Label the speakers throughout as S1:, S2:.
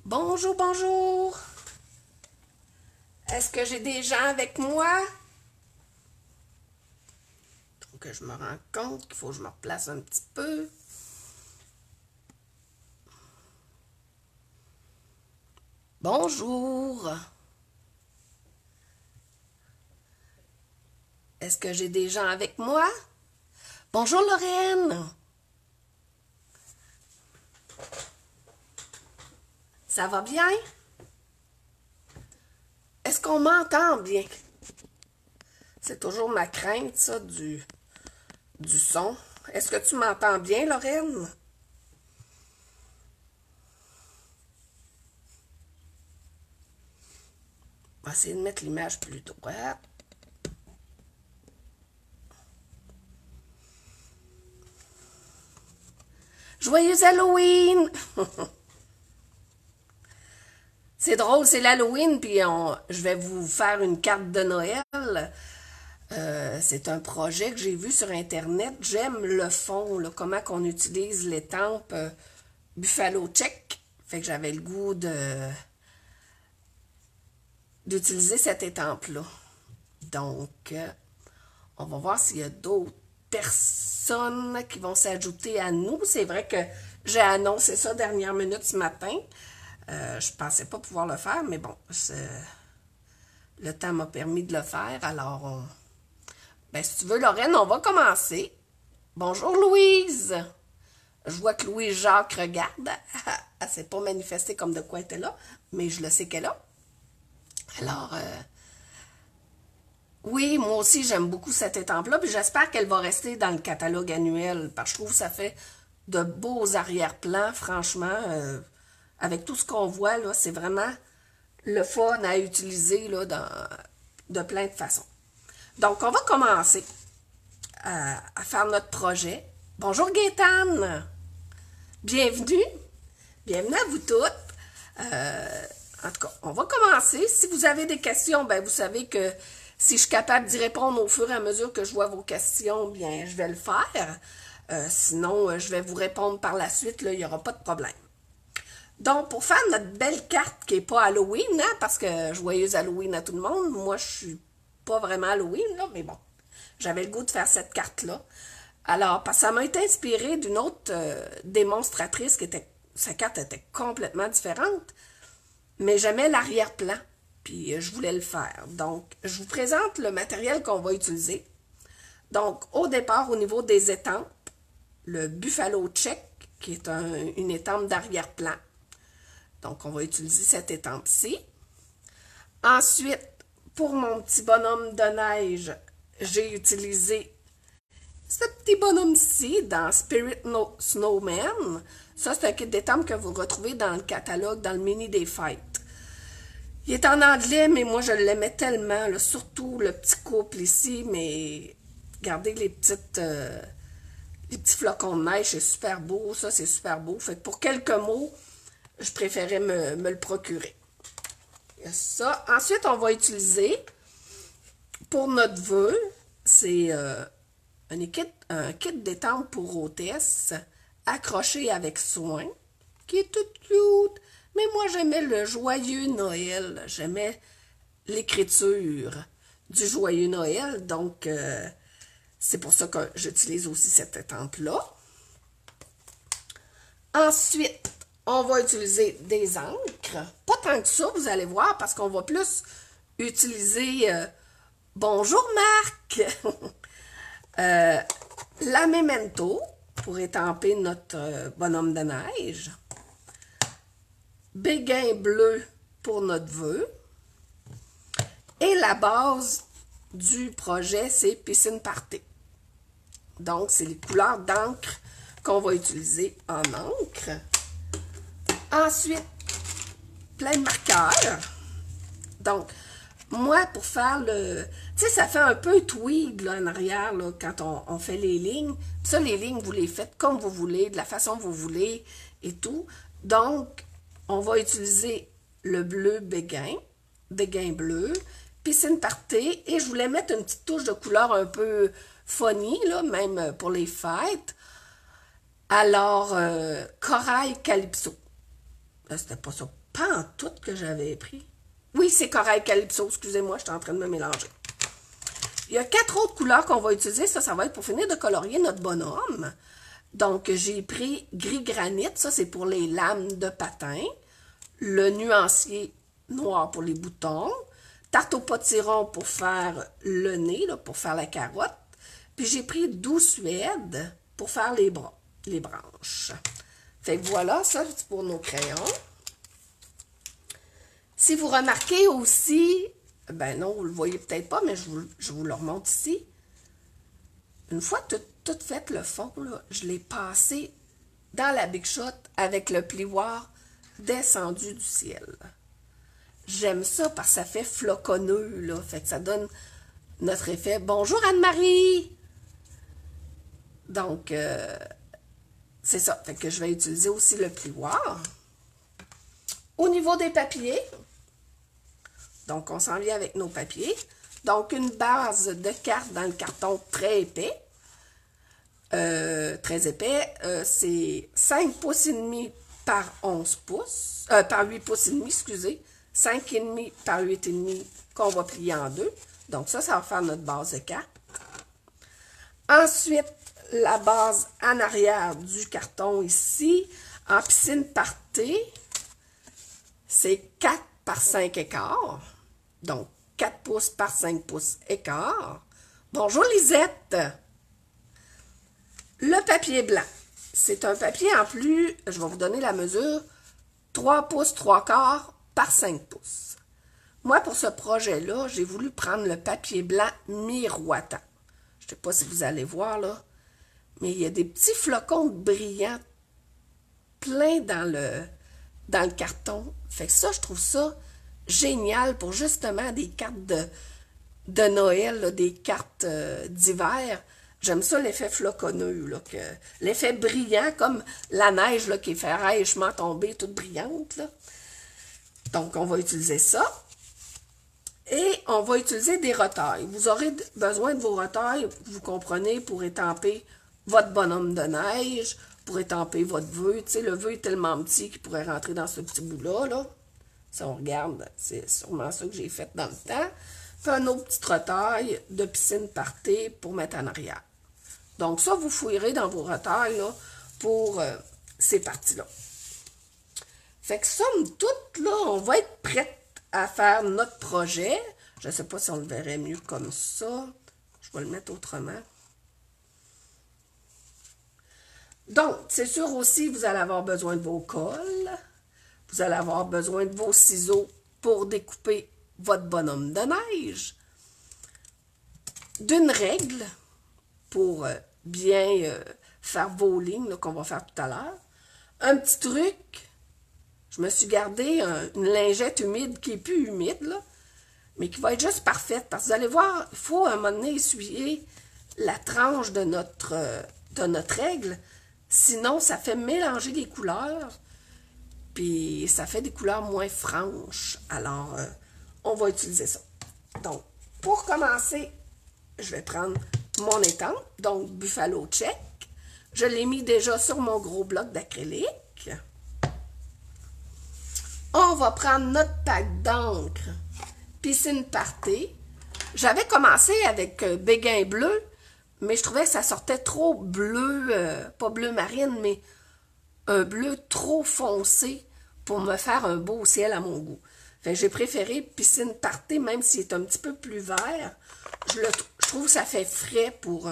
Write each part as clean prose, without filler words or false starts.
S1: Bonjour, bonjour. Est-ce que j'ai des gens avec moi? Donc, je me rends compte qu'il faut que je me replace un petit peu. Bonjour. Est-ce que j'ai des gens avec moi? Bonjour, Lorraine. Ça va bien? Est-ce qu'on m'entend bien? C'est toujours ma crainte, ça, du son. Est-ce que tu m'entends bien, Lorraine? On va essayer de mettre l'image plus droite. Joyeux Halloween! C'est drôle, c'est l'Halloween, puis je vais vous faire une carte de Noël. C'est un projet que j'ai vu sur Internet. J'aime le fond, là, comment qu'on utilise l'étampe Buffalo Check. Fait que j'avais le goût d'utiliser cette étampe-là. Donc, on va voir s'il y a d'autres personnes qui vont s'ajouter à nous. C'est vrai que j'ai annoncé ça dernière minute ce matin. Je pensais pas pouvoir le faire, mais bon, le temps m'a permis de le faire. Alors, ben, si tu veux, Lorraine, on va commencer. Bonjour, Louise. Je vois que Louise-Jacques regarde. Elle s'est pas manifestée comme de quoi elle était là, mais je le sais qu'elle est là. Alors, oui, moi aussi, j'aime beaucoup cette étampe-là, puis j'espère qu'elle va rester dans le catalogue annuel, parce que je trouve que ça fait de beaux arrière-plans, franchement. Avec tout ce qu'on voit, là, c'est vraiment le fun à utiliser là, de plein de façons. Donc, on va commencer à faire notre projet. Bonjour Gaétane! Bienvenue! Bienvenue à vous toutes! En tout cas, on va commencer. Si vous avez des questions, ben vous savez que si je suis capable d'y répondre au fur et à mesure que je vois vos questions, bien, je vais le faire. Sinon, je vais vous répondre par la suite, là, il n'y aura pas de problème. Donc, pour faire notre belle carte qui n'est pas Halloween, hein, parce que joyeuse Halloween à tout le monde, moi, je suis pas vraiment Halloween, là, mais bon, j'avais le goût de faire cette carte-là. Alors, parce que ça m'a été inspiré d'une autre démonstratrice sa carte était complètement différente, mais j'aimais l'arrière-plan, puis je voulais le faire. Donc, je vous présente le matériel qu'on va utiliser. Donc, au départ, au niveau des étampes, le Buffalo Check, qui est une étampe d'arrière-plan. Donc, on va utiliser cette étampe-ci. Ensuite, pour mon petit bonhomme de neige, j'ai utilisé ce petit bonhomme-ci dans Spirit Snowman. Ça, c'est un kit d'étampes que vous retrouvez dans le catalogue, dans le mini des fêtes. Il est en anglais, mais moi, je l'aimais tellement, là, surtout le petit couple ici, mais regardez les petits flocons de neige, c'est super beau, ça, c'est super beau. Fait que pour quelques mots, je préférais me le procurer. Ça. Ensuite, on va utiliser, pour notre vœu, c'est un kit d'étampe pour hôtesse, accroché avec soin, qui est tout cute. Mais moi, j'aimais le joyeux Noël. J'aimais l'écriture du joyeux Noël. Donc, c'est pour ça que j'utilise aussi cette étampe-là. Ensuite, on va utiliser des encres. Pas tant que ça, vous allez voir, parce qu'on va plus utiliser Bonjour Marc! La Memento pour étamper notre bonhomme de neige. Béguin bleu pour notre vœu. Et la base du projet, c'est Piscine Party. Donc, c'est les couleurs d'encre qu'on va utiliser en encre. Ensuite, plein de marqueurs. Donc, moi, pour faire le... Tu sais, ça fait un peu tweed là, en arrière là, quand on fait les lignes. Ça, les lignes, vous les faites comme vous voulez, de la façon que vous voulez et tout. Donc, on va utiliser le bleu béguin bleu, Piscine Party, et je voulais mettre une petite touche de couleur un peu funny, là, même pour les fêtes. Alors, Corail Calypso. Là, c'était pas ça. Pas en tout que j'avais pris. Oui, c'est Corail Calypso. Excusez-moi, j'étais en train de me mélanger. Il y a 4 autres couleurs qu'on va utiliser. Ça va être pour finir de colorier notre bonhomme. Donc, j'ai pris gris granit. Ça, c'est pour les lames de patin. Le nuancier noir pour les boutons. Tarte au potiron pour faire le nez, là, pour faire la carotte. Puis j'ai pris doux suède pour faire les bras, les branches. Fait que voilà, ça c'est pour nos crayons. Si vous remarquez aussi, ben non, vous le voyez peut-être pas, mais je vous le remonte ici. Une fois tout fait le fond, là, je l'ai passé dans la Big Shot avec le plioir descendu du ciel. J'aime ça parce que ça fait floconneux, là. Fait que ça donne notre effet. Bonjour Anne-Marie! Donc, c'est ça. Fait que je vais utiliser aussi le plioir. Au niveau des papiers, donc on s'en vient avec nos papiers. Donc, une base de carte dans le carton très épais. C'est 5 pouces et demi par 11 pouces. Par 8 pouces et demi, excusez. 5,5 par 8,5 qu'on va plier en deux. Donc ça va faire notre base de carte. Ensuite, la base en arrière du carton ici, en piscine party, c'est 4 par 5 écarts. Donc, 4 pouces par 5 pouces écart. Bonjour Lisette! Le papier blanc. C'est un papier en plus, je vais vous donner la mesure, 3 pouces 3 quarts par 5 pouces. Moi, pour ce projet-là, j'ai voulu prendre le papier blanc miroitant. Je ne sais pas si vous allez voir, là, mais il y a des petits flocons brillants plein dans le carton. Fait que ça, je trouve ça génial pour justement des cartes de Noël, là, des cartes d'hiver. J'aime ça l'effet floconneux, l'effet brillant, comme la neige là, qui est fraîchement tombée, toute brillante. Là. Donc, on va utiliser ça. Et on va utiliser des retailles. Vous aurez besoin de vos retailles, vous comprenez, pour étamper votre bonhomme de neige, pour étamper votre vœu. Tu sais, le vœu est tellement petit qu'il pourrait rentrer dans ce petit bout-là. Là. Si on regarde, c'est sûrement ça que j'ai fait dans le temps. Puis un autre petit retail de piscine party pour mettre en arrière. Donc ça, vous fouillerez dans vos retails là, pour ces parties-là. Fait que somme toute, là, on va être prête à faire notre projet. Je ne sais pas si on le verrait mieux comme ça. Je vais le mettre autrement. Donc, c'est sûr aussi, vous allez avoir besoin de vos cols. Vous allez avoir besoin de vos ciseaux pour découper votre bonhomme de neige. D'une règle pour bien faire vos lignes qu'on va faire tout à l'heure. Un petit truc, je me suis gardé une lingette humide qui n'est plus humide, là, mais qui va être juste parfaite. Parce que vous allez voir, il faut à un moment donné essuyer la tranche de notre règle. Sinon, ça fait mélanger les couleurs, puis ça fait des couleurs moins franches. Alors, on va utiliser ça. Donc, pour commencer, je vais prendre mon étampe, donc Buffalo Check. Je l'ai mis déjà sur mon gros bloc d'acrylique. On va prendre notre pack d'encre Piscine Party. J'avais commencé avec béguin bleu, mais je trouvais que ça sortait trop bleu, pas bleu marine, mais un bleu trop foncé pour me faire un beau ciel à mon goût. J'ai préféré Piscine Party, même s'il est un petit peu plus vert. Je trouve que ça fait frais pour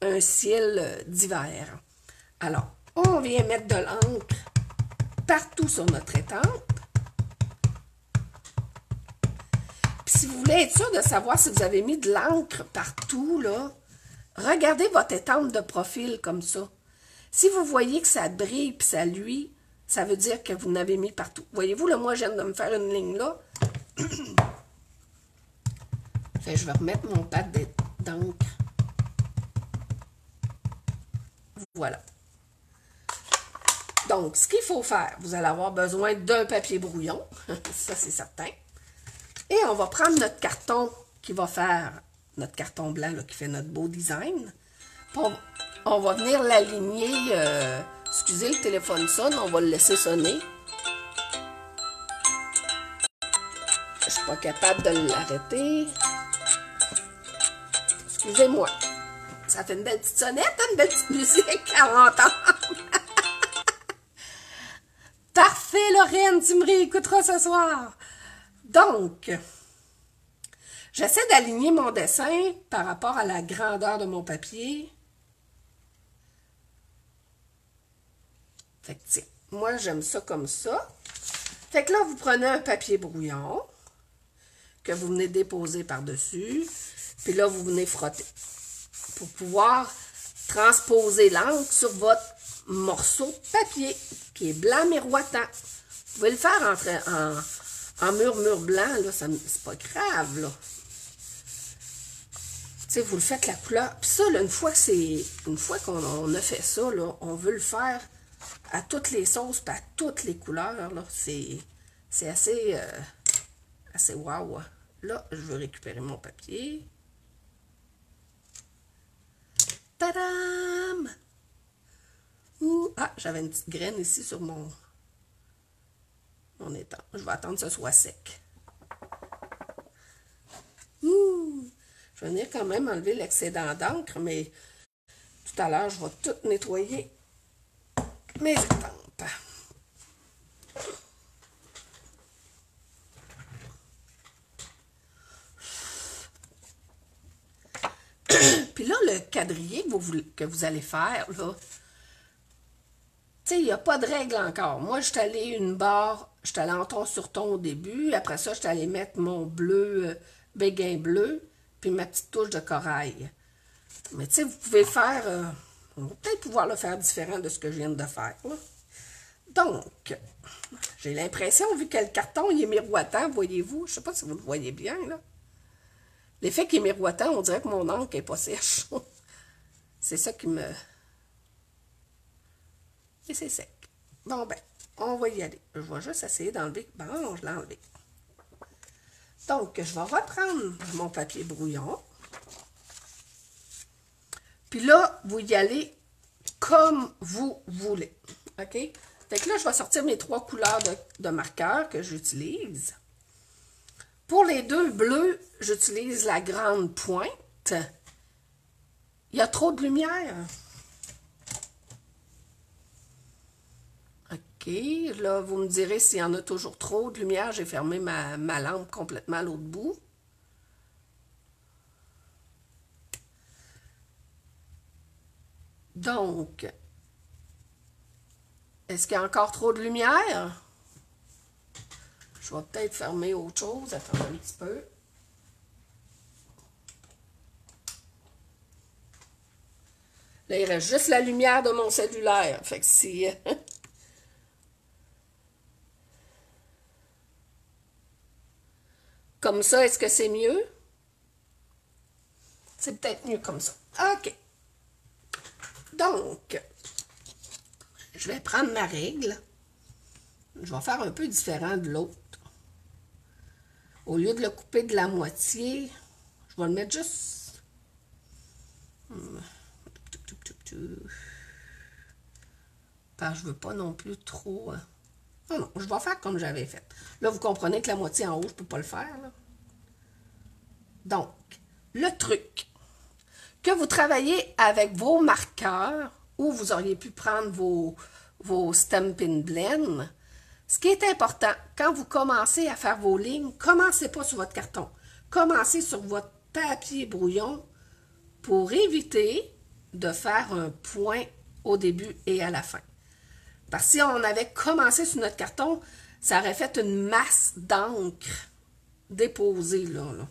S1: un ciel d'hiver. Alors, on vient mettre de l'encre partout sur notre étampe. Puis si vous voulez être sûr de savoir si vous avez mis de l'encre partout, là, regardez votre étampe de profil comme ça. Si vous voyez que ça brille et ça luit, ça veut dire que vous en avez mis partout. Voyez-vous, là, moi, je viens de me faire une ligne là. Je vais remettre mon pack d'encre. Voilà. Donc, ce qu'il faut faire, vous allez avoir besoin d'un papier brouillon. Ça, c'est certain. Et on va prendre notre carton qui va faire, notre carton blanc là, qui fait notre beau design. On va venir l'aligner. Excusez, le téléphone sonne, on va le laisser sonner. suis pas capable de l'arrêter. Excusez-moi. Ça fait une belle petite sonnette, hein, une belle petite musique à entendre. Parfait, Lorraine, tu me réécouteras ce soir. Donc, j'essaie d'aligner mon dessin par rapport à la grandeur de mon papier. Fait que tiens, moi j'aime ça comme ça. Fait que là, vous prenez un papier brouillon que vous venez déposer par-dessus. Puis là, vous venez frotter pour pouvoir transposer l'encre sur votre morceau de papier qui est blanc miroitant. Vous pouvez le faire en mur blanc, là, c'est pas grave, là. Tu sais, vous le faites la couleur. Puis ça, là, une fois qu'on a fait ça, là, on veut le faire à toutes les sauces, puis à toutes les couleurs, là. C'est assez wow. Là, je veux récupérer mon papier. Tadam! Ah, j'avais une petite graine ici sur mon étang. Je vais attendre que ce soit sec. Je vais venir quand même enlever l'excédent d'encre, mais tout à l'heure, je vais tout nettoyer mes estampes. Puis là, le quadrillé que vous allez faire, là, tu sais, il n'y a pas de règle encore. Moi, je suis allée une barre, je suis allée en ton sur ton au début. Après ça, je suis allée mettre mon bleu, béguin bleu, puis ma petite touche de corail. Mais tu sais, vous pouvez faire, on va peut-être pouvoir le faire différent de ce que je viens de faire, là. Donc, j'ai l'impression, vu que le carton il est miroitant, voyez-vous, je ne sais pas si vous le voyez bien, là. L'effet qu'il est miroitant, on dirait que mon encre n'est pas sèche. C'est ça qui me... Et c'est sec. Bon, ben, on va y aller. Je vais juste essayer d'enlever... Bon, je l'ai enlevé. Donc, je vais reprendre mon papier brouillon. Puis là, vous y allez comme vous voulez. OK? Fait que là, je vais sortir mes 3 couleurs de marqueur que j'utilise. Pour les 2 bleus, j'utilise la grande pointe. Il y a trop de lumière. OK, là, vous me direz s'il y en a toujours trop de lumière. J'ai fermé ma lampe complètement à l'autre bout. Donc, est-ce qu'il y a encore trop de lumière? Je vais peut-être fermer autre chose. Attends un petit peu. Là, il reste juste la lumière de mon cellulaire. Fait que si... Comme ça, est-ce que c'est mieux? C'est peut-être mieux comme ça. OK. Donc, je vais prendre ma règle. Je vais faire un peu différent de l'autre. Au lieu de le couper de la moitié, je vais le mettre juste... Parce que je ne veux pas non plus trop... Non, non, je vais faire comme j'avais fait. Là, vous comprenez que la moitié en haut, je ne peux pas le faire, là. Donc, le truc, que vous travaillez avec vos marqueurs, ou vous auriez pu prendre vos Stampin' Blend, ce qui est important, quand vous commencez à faire vos lignes, commencez pas sur votre carton. Commencez sur votre papier brouillon pour éviter de faire un point au début et à la fin. Parce que si on avait commencé sur notre carton, ça aurait fait une masse d'encre déposée là.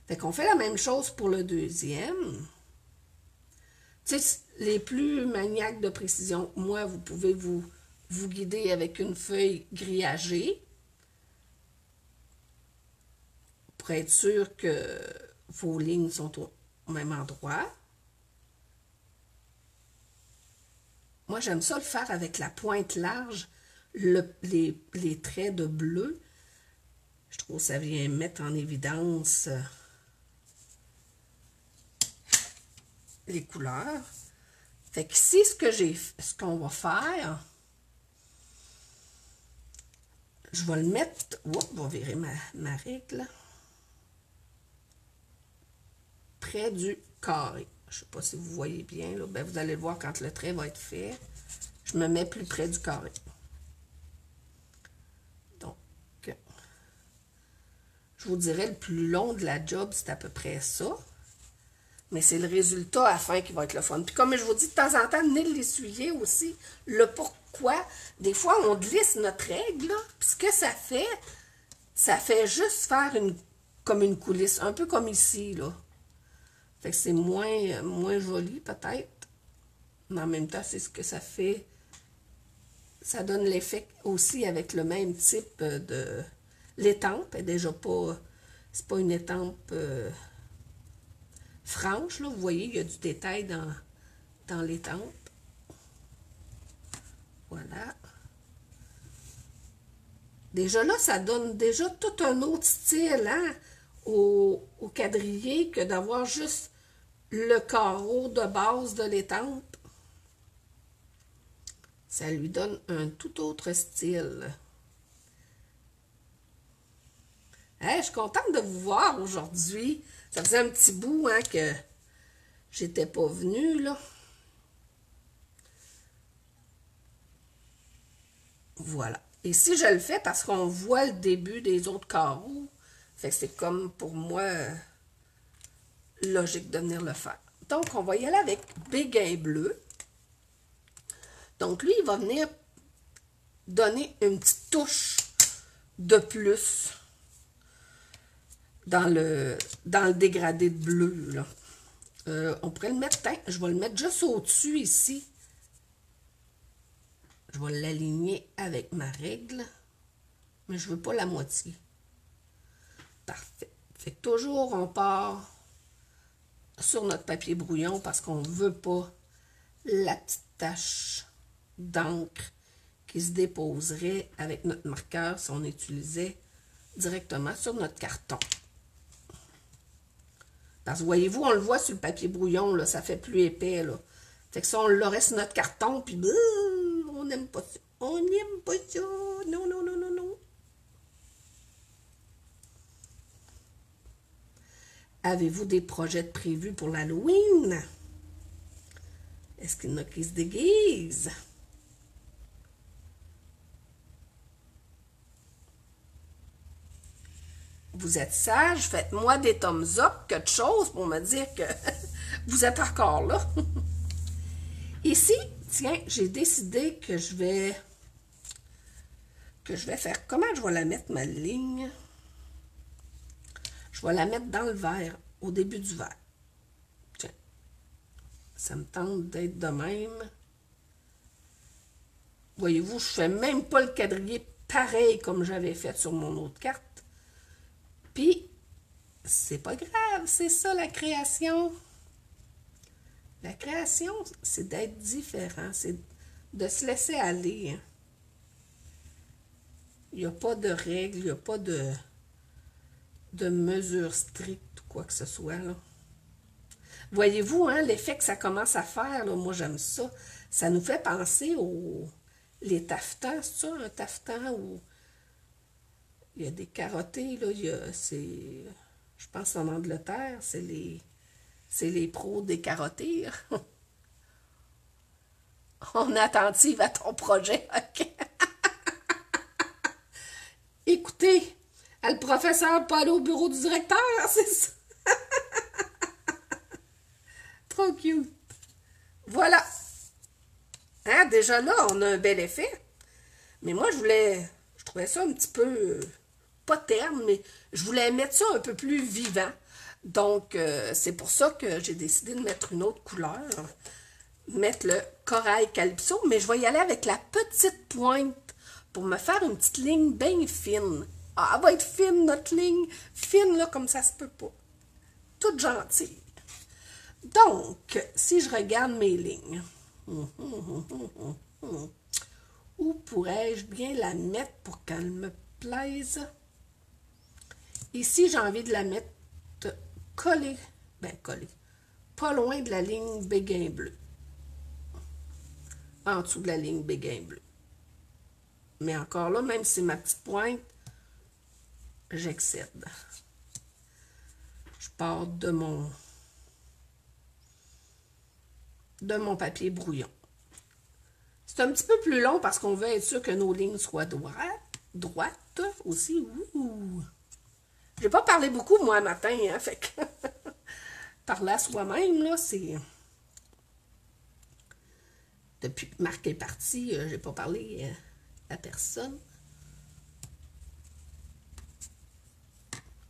S1: Fait qu'on fait la même chose pour le deuxième. Tu sais, les plus maniaques de précision, moi, vous pouvez vous guider avec une feuille grillagée pour être sûr que vos lignes sont au même endroit. Moi, j'aime ça le faire avec la pointe large, les traits de bleu. Je trouve que ça vient mettre en évidence les couleurs. Fait que ici, ce qu'on va faire, Je vais le mettre... Oups, on va virer ma règle. Près du carré. Je ne sais pas si vous voyez bien. Là. Ben, vous allez le voir quand le trait va être fait. Je me mets plus près du carré. Donc, je vous dirais le plus long de la job, c'est à peu près ça. Mais c'est le résultat à la fin qui va être le fun. Puis comme je vous dis, de temps en temps, venez l'essuyer aussi. Le pourquoi. Des fois, on glisse notre règle, là. Puis ce que ça fait juste faire comme une coulisse. Un peu comme ici, là. Fait que c'est moins joli, peut-être. Mais en même temps, c'est ce que ça fait. Ça donne l'effet aussi avec le même type de... L'étampe est déjà pas... C'est pas une étampe franche, là. Vous voyez, il y a du détail dans l'étampe. Voilà. Déjà là, ça donne déjà tout un autre style, hein, au quadrillé que d'avoir juste le carreau de base de l'étampe. Ça lui donne un tout autre style. Hey, je suis contente de vous voir aujourd'hui. Ça faisait un petit bout hein, que j'étais pas venue, là. Voilà. Et si je le fais parce qu'on voit le début des autres carreaux, fait que c'est comme pour moi logique de venir le faire. Donc, on va y aller avec béguin bleu. Donc, lui, il va venir donner une petite touche de plus dans le dégradé de bleu, là. On pourrait le mettre, je vais le mettre juste au-dessus ici. Je vais l'aligner avec ma règle, mais je ne veux pas la moitié. Parfait. Fait que toujours, on part sur notre papier brouillon parce qu'on ne veut pas la petite tache d'encre qui se déposerait avec notre marqueur si on utilisait directement sur notre carton. Parce que voyez-vous, on le voit sur le papier brouillon, là, ça fait plus épais. Là. Fait que ça, on l'aurait sur notre carton, puis on n'aime pas ça. On n'aime pas ça. Non, non, non, non, non. Avez-vous des projets prévus pour l'Halloween? Est-ce qu'il y en a qui se déguisent? Vous êtes sage, faites-moi des thumbs up, quelque chose pour me dire que vous êtes encore là. Ici, tiens, j'ai décidé que je vais faire. Comment je vais la mettre, ma ligne? Je vais la mettre dans le verre, au début du verre. Tiens, ça me tente d'être de même. Voyez-vous, je fais même pas le quadrillé pareil comme j'avais fait sur mon autre carte. Puis, c'est pas grave, c'est ça la création. La création, c'est d'être différent, c'est de se laisser aller. Hein. Il n'y a pas de règles, il n'y a pas de mesures strictes ou quoi que ce soit. Là. Voyez-vous, hein, l'effet que ça commence à faire, là, moi j'aime ça. Ça nous fait penser les taffetans, c'est ça, un taffetan où il y a des carottés, là, je pense en Angleterre, c'est les pros des carottés. On est attentive à ton projet, ok? Écoutez, le professeur pas aller au bureau du directeur, c'est ça? Trop cute. Voilà. Hein, déjà là, on a un bel effet. Mais moi, je trouvais ça un petit peu, pas terne, mais je voulais mettre ça un peu plus vivant. Donc, c'est pour ça que j'ai décidé de mettre une autre couleur. Mettre le corail calypso, mais je vais y aller avec la petite pointe pour me faire une petite ligne bien fine. Ah, elle va être fine, notre ligne. Fine, là, comme ça se peut pas. Toute gentille. Donc, si je regarde mes lignes, où pourrais-je bien la mettre pour qu'elle me plaise? Ici, j'ai envie de la mettre collée, pas loin de la ligne béguin bleu. En dessous de la ligne béguin bleu. Mais encore là, même si c'est ma petite pointe, j'excède. Je pars de mon papier brouillon. C'est un petit peu plus long parce qu'on veut être sûr que nos lignes soient droites aussi. Ouh. J'ai pas parlé beaucoup, moi, matin, hein, fait que parler à soi-même, là, c'est... Depuis que Marc est parti, j'ai pas parlé à personne.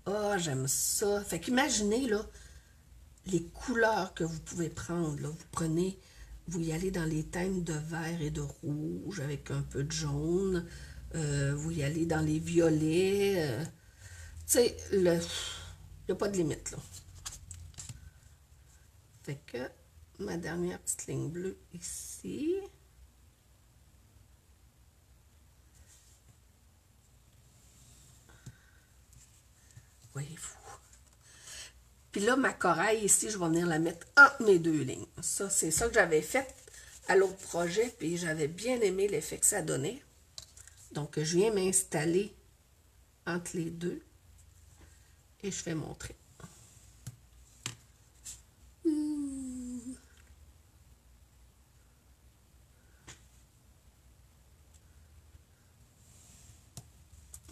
S1: Ah, j'aime ça. Fait qu'imaginez, là, les couleurs que vous pouvez prendre, là. Vous prenez, vous y allez dans les thèmes de vert et de rouge avec un peu de jaune. Vous y allez dans les violets. Tu sais, il n'y a pas de limite, là. Fait que ma dernière petite ligne bleue ici. Voyez-vous. Puis là, ma coraille ici, je vais venir la mettre entre mes deux lignes. Ça, c'est ça que j'avais fait à l'autre projet, puis j'avais bien aimé l'effet que ça donnait. Donc, je viens m'installer entre les deux et je fais mon trait.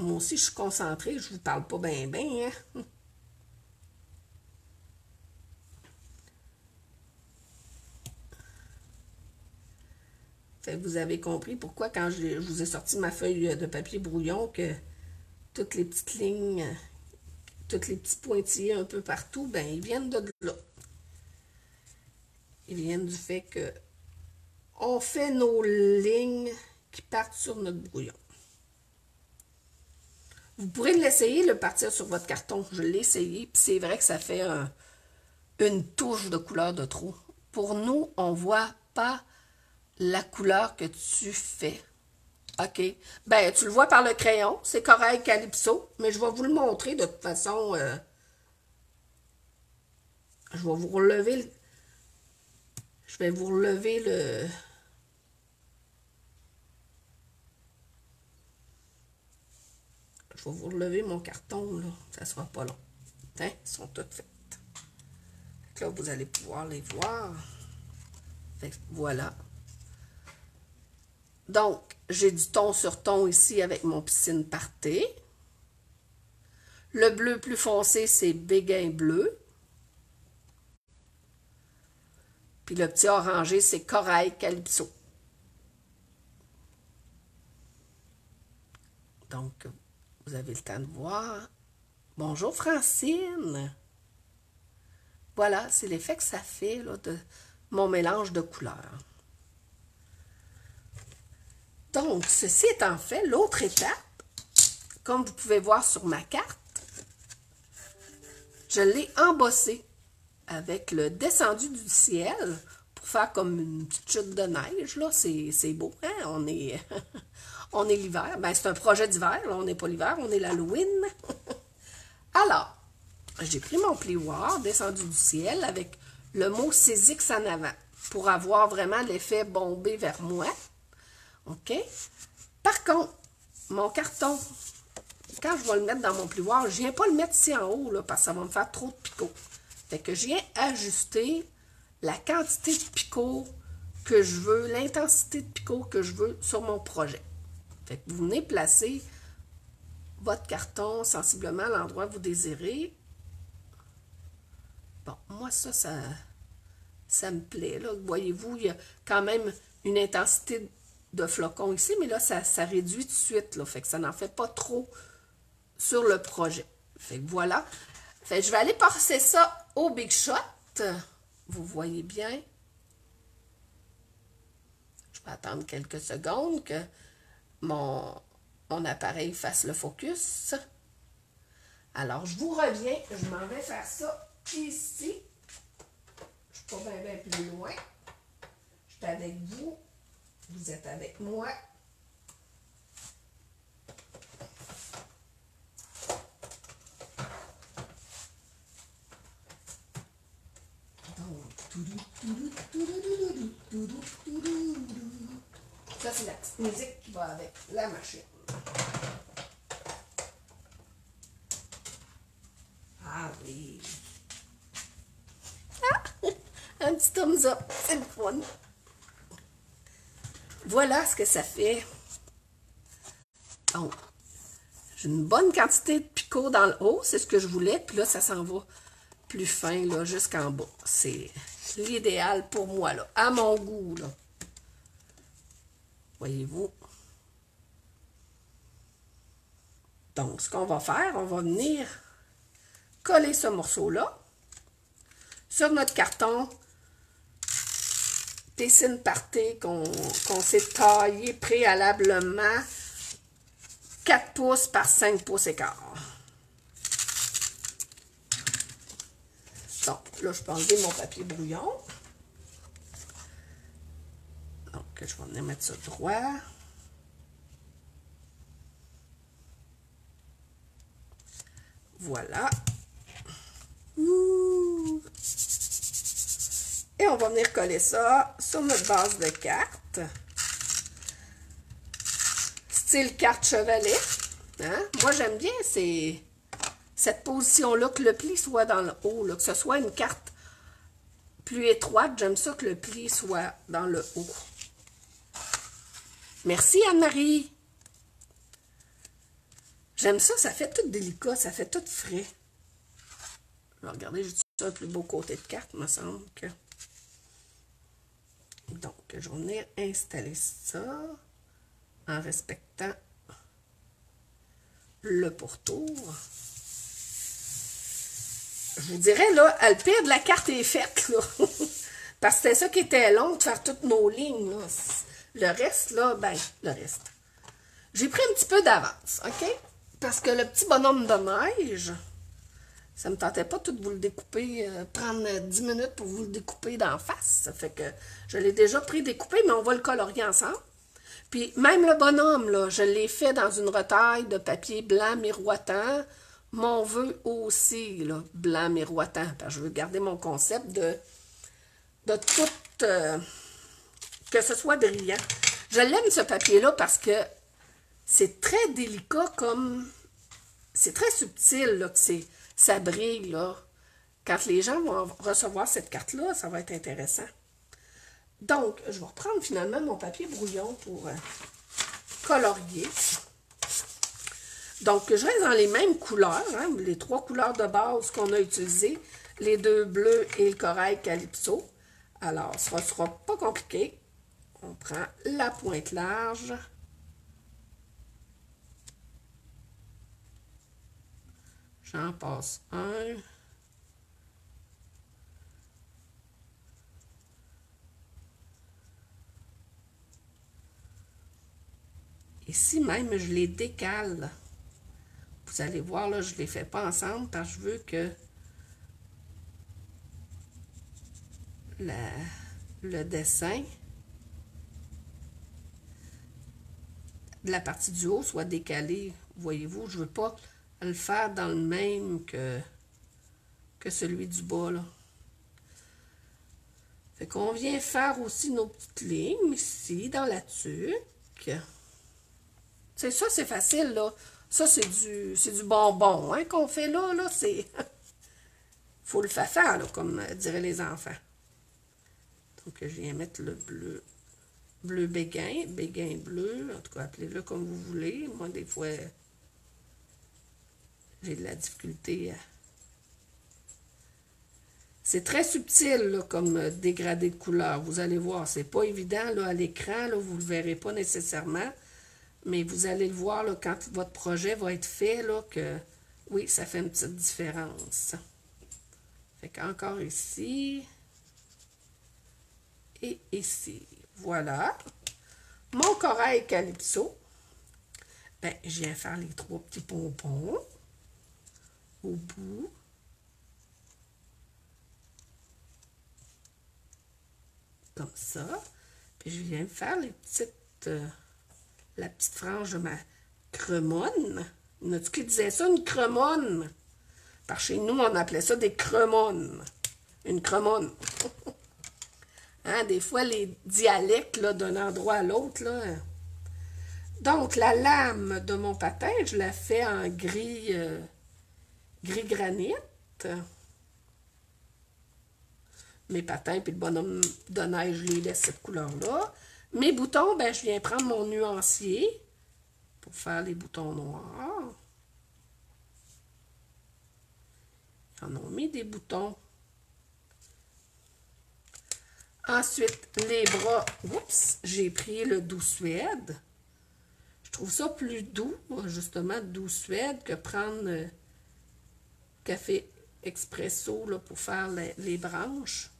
S1: Moi aussi, je suis concentrée, je vous parle pas bien, bien, hein? Fait que vous avez compris pourquoi quand je vous ai sorti ma feuille de papier brouillon que toutes les petites lignes, tous les petits pointillés un peu partout, ben ils viennent de là. Ils viennent du fait que on fait nos lignes qui partent sur notre brouillon. Vous pourrez l'essayer, le partir sur votre carton. Je l'ai essayé, puis c'est vrai que ça fait une touche de couleur de trop. Pour nous, on ne voit pas la couleur que tu fais. OK. Ben, tu le vois par le crayon. C'est Corail Calypso. Mais je vais vous le montrer de toute façon. Je vais vous relever je vais vous relever le... Je vais vous relever mon carton, là. Ça sera pas long. Hein? Ils sont toutes faites. Fait que là, vous allez pouvoir les voir. Fait que voilà. Donc, j'ai du ton sur ton ici avec mon piscine party. Le bleu plus foncé, c'est béguin bleu. Puis le petit orangé, c'est Corail Calypso. Donc, vous avez le temps de voir. Bonjour Francine. Voilà, c'est l'effet que ça fait là, de mon mélange de couleurs. Donc, ceci étant fait, l'autre étape, comme vous pouvez voir sur ma carte, je l'ai embossé avec le descendu du ciel pour faire comme une petite chute de neige. Là, c'est beau, hein? On est, on est l'hiver. Ben, c'est un projet d'hiver, là. On n'est pas l'hiver, on est l'Halloween. Alors, j'ai pris mon plioir, descendu du ciel, avec le mot Sizzix en avant, pour avoir vraiment l'effet bombé vers moi. OK? Par contre, mon carton, quand je vais le mettre dans mon plioir, je ne viens pas le mettre ici en haut, là, parce que ça va me faire trop de picots. Fait que je viens ajuster la quantité de picots que je veux, l'intensité de picots que je veux sur mon projet. Fait que vous venez placer votre carton sensiblement à l'endroit que vous désirez. Bon, moi, ça me plaît. Là. Voyez-vous, il y a quand même une intensité de flocons ici, mais là, ça réduit tout de suite. Là, fait que ça n'en fait pas trop sur le projet. Fait que voilà. Fait que je vais aller passer ça au Big Shot. Vous voyez bien. Je vais attendre quelques secondes que mon appareil fasse le focus. Alors, je vous reviens. Je m'en vais faire ça ici. Je ne suis pas bien plus loin. Je suis avec vous. Vous êtes avec moi. Donc, Ça, c'est la petite musique qui va avec la machine. Ah oui. Ah! Un petit thumbs up, c'est le fun. Voilà ce que ça fait. Donc, j'ai une bonne quantité de picot dans le haut, c'est ce que je voulais. Puis là, ça s'en va plus fin, là, jusqu'en bas. C'est l'idéal pour moi, là, à mon goût, là. Voyez-vous? Donc, ce qu'on va faire, on va venir coller ce morceau-là sur notre carton Piscine Party qu'on s'est taillé préalablement 4 pouces par 5 pouces et quart. Donc, là, je peux enlever mon papier brouillon. Donc, je vais venir mettre ça droit. Voilà. Ouh. Et on va venir coller ça sur notre base de carte. Style carte chevalet. Hein? Moi, j'aime bien cette position-là, que le pli soit dans le haut, là, que ce soit une carte plus étroite. J'aime ça que le pli soit dans le haut. Merci Anne-Marie. J'aime ça, ça fait tout délicat, ça fait tout frais. Alors, regardez, j'ai un plus beau côté de carte, me semble que... Donc, je vais venir installer ça en respectant le pourtour. Je vous dirais, là, le pire de la carte est faite, là. Parce que c'était ça qui était long, de faire toutes nos lignes, là. Le reste, là, ben, le reste. J'ai pris un petit peu d'avance, OK? Parce que le petit bonhomme de neige, ça me tentait pas tout de vous le découper, prendre 10 minutes pour vous le découper d'en face. Ça fait que je l'ai déjà pris découpé, mais on va le colorier ensemble. Puis même le bonhomme, là, je l'ai fait dans une retaille de papier blanc miroitant. Mon vœu aussi, là, blanc miroitant. Parce que je veux garder mon concept de tout, que ce soit brillant. Je l'aime ce papier-là parce que c'est très délicat comme... C'est très subtil, là, que ça brille, là. Quand les gens vont recevoir cette carte-là, ça va être intéressant. Donc, je vais reprendre finalement mon papier brouillon pour colorier. Donc, je reste dans les mêmes couleurs, hein, les 3 couleurs de base qu'on a utilisées, les 2 bleus et le corail calypso. Alors, ce ne sera pas compliqué. On prend la pointe large. J'en passe un. Ici même, je les décale. Vous allez voir, là, je ne les fais pas ensemble parce que je veux que le dessin de la partie du haut soit décalé. Voyez-vous, je ne veux pas le faire dans le même que celui du bas, là. Fait qu'on vient faire aussi nos petites lignes ici, dans la tuque. C'est ça, c'est facile, là. Ça, c'est du bonbon, hein, qu'on fait là, c'est... Faut le faire, là, comme diraient les enfants. Donc, je viens mettre le bleu béguin bleu, en tout cas, appelez-le comme vous voulez. Moi, des fois, j'ai de la difficulté à... C'est très subtil, là, comme dégradé de couleur. Vous allez voir, c'est pas évident, là, à l'écran, là, vous le verrez pas nécessairement. Mais vous allez le voir, là, quand votre projet va être fait, là, que oui, ça fait une petite différence. Fait qu'encore ici et ici. Voilà. Mon corail calypso. Ben, je viens faire les 3 petits pompons au bout. Comme ça. Puis je viens faire les petites... la petite frange de ma cremonne. Il y en a qui disait ça, une cremonne? Par chez nous, on appelait ça des cremonnes. Une cremonne. Hein, des fois, les dialectes là, d'un endroit à l'autre, là. Donc, la lame de mon patin, je la fais en gris, gris granit. Mes patins puis le bonhomme de neige, je les laisse cette couleur-là. Mes boutons, ben, je viens prendre mon nuancier pour faire les boutons noirs. Ils en ont mis des boutons. Ensuite, les bras, oups, j'ai pris le doux suède. Je trouve ça plus doux, justement, doux suède, que prendre café expresso là, pour faire les branches.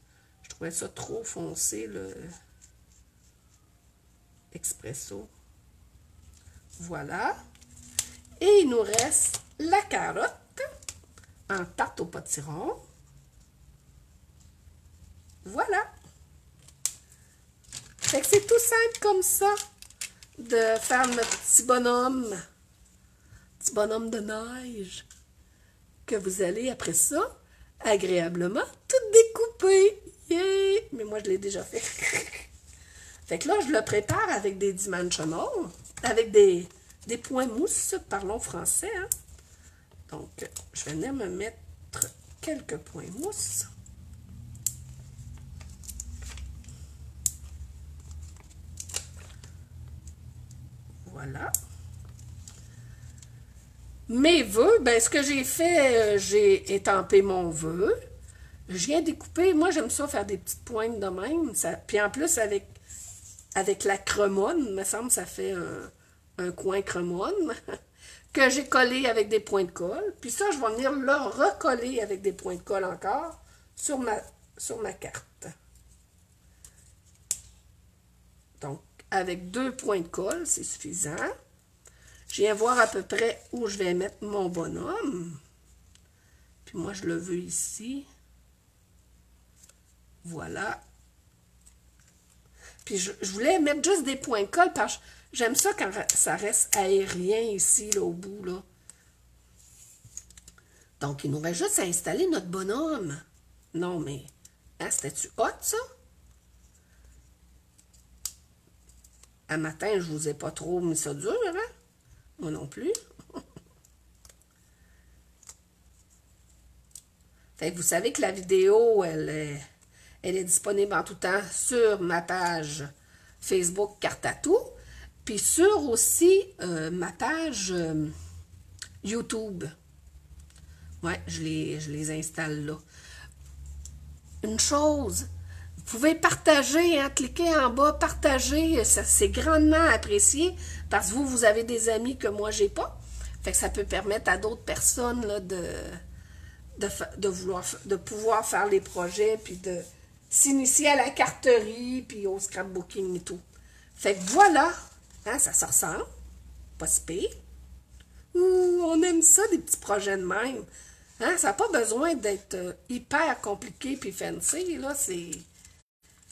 S1: Je trouvais ça trop foncé, le expresso. Voilà. Et il nous reste la carotte en tarte au potiron. Voilà. Fait que c'est tout simple comme ça de faire notre petit bonhomme de neige, que vous allez après ça agréablement tout découper. Yeah! Mais moi je l'ai déjà fait. Fait que là je le prépare avec des dimensionals, avec des points mousse, parlons français. Hein? Donc je vais venir me mettre quelques points mousse. Voilà. Mes vœux, ben ce que j'ai fait, j'ai étampé mon vœu. Je viens découper, moi j'aime ça faire des petites pointes de même. Ça, puis en plus avec la cremonne, il me semble ça fait un coin cremonne, que j'ai collé avec des points de colle. Puis ça, je vais venir le recoller avec des points de colle encore sur ma carte. Donc, avec 2 points de colle, c'est suffisant. Je viens voir à peu près où je vais mettre mon bonhomme. Puis moi, je le veux ici. Voilà. Puis je voulais mettre juste des points de colle parce que j'aime ça quand ça reste aérien ici, là, au bout, là. Donc, il nous reste juste à installer notre bonhomme. Non, mais, hein, c'était-tu hot, ça? Un matin, je vous ai pas trop mis ça dur, hein? Moi non plus. Fait que vous savez que la vidéo, elle est disponible en tout temps sur ma page Facebook Cartatou, puis sur aussi ma page YouTube. Ouais, je les installe là. Une chose, vous pouvez partager, hein, cliquez en bas, partager, c'est grandement apprécié, parce que vous avez des amis que moi, j'ai pas. Fait que ça peut permettre à d'autres personnes là, de pouvoir faire les projets, puis de s'initier à la carterie, puis au scrapbooking et tout. Fait que voilà, hein, ça se ressemble, pas si pire. Ouh, on aime ça, des petits projets de même. Hein, ça n'a pas besoin d'être hyper compliqué puis fancy, là, c'est...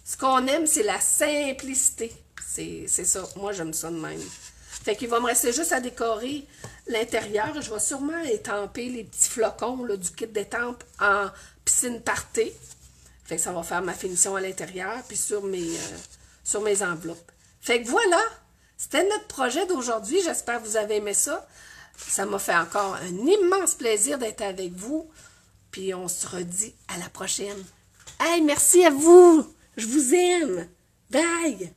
S1: Ce qu'on aime, c'est la simplicité. C'est ça, moi j'aime ça de même. Fait qu'il va me rester juste à décorer l'intérieur. Je vais sûrement étamper les petits flocons là, du kit d'étampe en piscine party. Fait que ça va faire ma finition à l'intérieur, puis sur mes enveloppes. Fait que voilà, c'était notre projet d'aujourd'hui. J'espère que vous avez aimé ça. Ça m'a fait encore un immense plaisir d'être avec vous. Puis on se redit à la prochaine. Hey, merci à vous! Je vous aime! Bye!